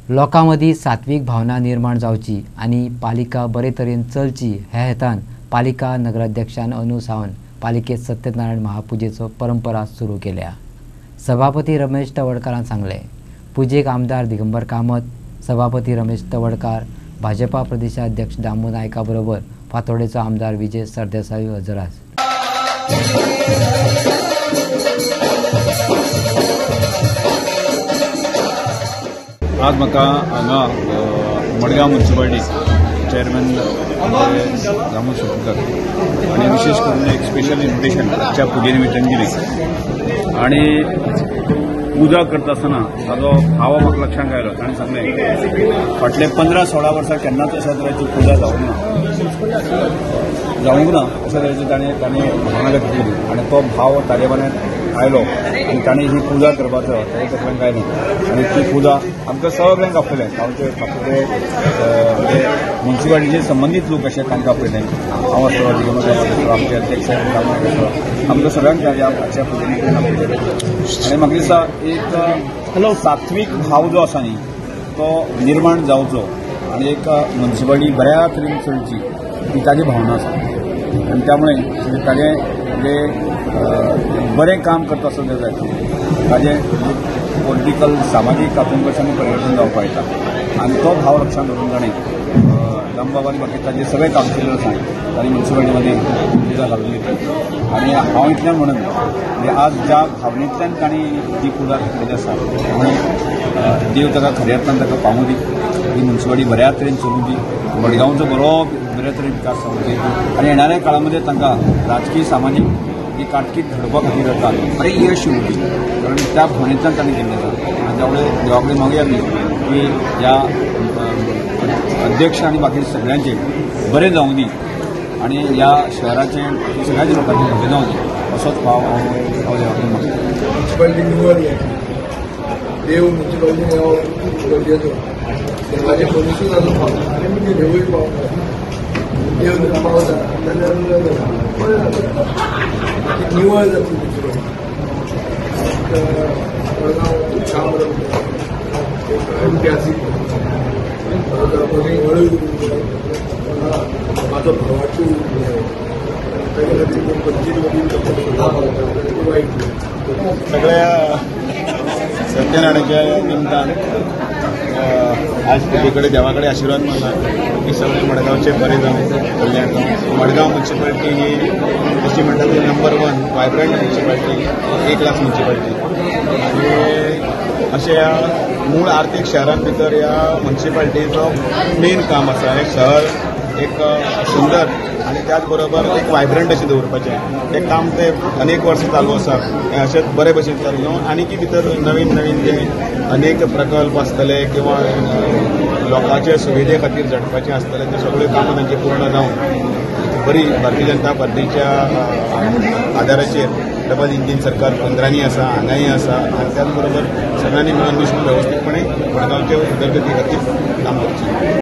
लोकांमदी सात्विक भावना निर्माण जावची आणि पालिका बरे तरेन चलची ह्या हेतान पालिका नगराध्यक्षान अंदू सावन पालिकेत सत्यनारायण महापुजेचो परंपरा सुरू केल्या। सभापती रमेश तवडकारान सांगले। पुजेक आमदार दिगंबर कामत, सभापती रमेश तवडकार, भाजपा प्रदेशाध्यक्ष दामू नायका बरोबर फातोडेचो आमदार विजय सरदेसाई हजर आसात। आज म्हाका हांगा मडगांव म्युनिसिपालिटी चेअरमॅन दामू शेटकर आणि विशेष करून एक स्पेशल इन्व्हिटेशन आजच्या पुजे निमित्तान दिली आणि पूजा करता आसतना ताजो भाव म्हाका लक्षांत आयलो। ताणें सांगलें फाटले 15-16 वर्सां केन्नाच अशा तरेची पूजा जावंक ना अशा तरेची ताणें भावना व्यक्त केली आणि तो भाव ताजेबाने आयलो आणि ताणें ही पूजा करपाचो ताचे तकलेन काय ना आणि ती पूजा आमकां सगळ्यांक आपयलें। गांवचे फाटले म्युनिसिपालिटीचे संबंधीत लोक अशे तांकां आपयलें। हांव आसलो, आमचे अध्यक्ष आमकां सगळ्यांक आजच्या पुजेन आपयलें आणि म्हाका दिसता एक सात्विक भाव जो आसा न्ही तो निर्माण जावचो आणि एक म्युनिसिपालिटी बऱ्या तरेन चलची ही ताजी भावना आसा आणि त्यामुळे ताजें बरें काम करता आसतना जाय ताजें पॉलिटिकल सामाजीक हातूंत कशें परिवर्तन जावपाक येता आणि तो भाव लक्षांत दवरून ताणें दामबाबानी बाकी ताजे सगळे कावन्सिलर्स आसात तांणी म्युनिसिपालिटीमध्ये पुजा घालून घेतली आणि हांव इतलें म्हणून म्हणजे आज ज्या भावनेंतल्यान तांणी जी पुजा केली आसा म्हणून देव ताका खऱ्या अर्थान ताका पावूं दी, ही म्युनिसिपालिटी बऱ्या तरेन चलूं दी, मडगांवचो बऱ्या तरेन विकास जावं दी आणि येणाऱ्या काळामध्ये तांकां राजकीय सामाजीक ही काटकीत घडोवपा खातीर जाता बरें यश येवं दी, कारण त्या भावनेंतल्यान तांणी केल्लें आसा आनी त्यामुळे देवा कडेन मागया आमी की ह्या अध्यक्ष आणि बाकी सगळ्यांचे बरें जावं दी आणि ह्या शहराचे सगळ्याच लोकांचे बरें जावं दी असोच भाव हांव देवा कडेन मागता। म्युनिसिपालिटी निवड देव म्युनिसिपालिटी देवचो देवाचे मनुसूच आजून पावता आनी देवूय पावता देव पावता जाल्यार निवड जातली म्युनिसिपालिटी मडगांव काम ऐतिहासीक माझा भावाची सगळ्या सत्यनारायणाच्या निमतान आज पुजेकडे देवाकडे आशीर्वाद मागला की सगळे मडगावचे बरे जावं, कल्याण जावं। मडगाव म्युनिसिपालिटी ही अशी म्हणटा ती नंबर 1 वायब्रंट म्युनिसिपालिटी, एक लाख म्युनिसिपालिटी आणि अशें ह्या मूळ आर्थीक शहरां भितर ह्या म्युनिसिपालिटीचो मेन काम आसा हे शहर एक सुंदर आणि त्याच बरोबर एक वायब्रंट अशें दवरपाचें तें काम ते अनेक वर्सां चालू आसा। हें अशेंच बरे भशेन चालू जावन आनीकय भितर नवीन नवीन जे अनेक प्रकल्प आसतले किंवा लोकांचे सुविधे खातीर झडपाचें आसतलें ते सगळे कामां तांची पूर्ण जावन बरी भारतीय जनता पार्टीच्या आदाराचेर डबल इंजीन सरकार केंद्रांनी आसा, हांगाय आसा आनी त्याच बरोबर सगळ्यांनी मिळून मिसळून वेवस्थीतपणे मडगांवचे उदरगती खातीर काम करचें।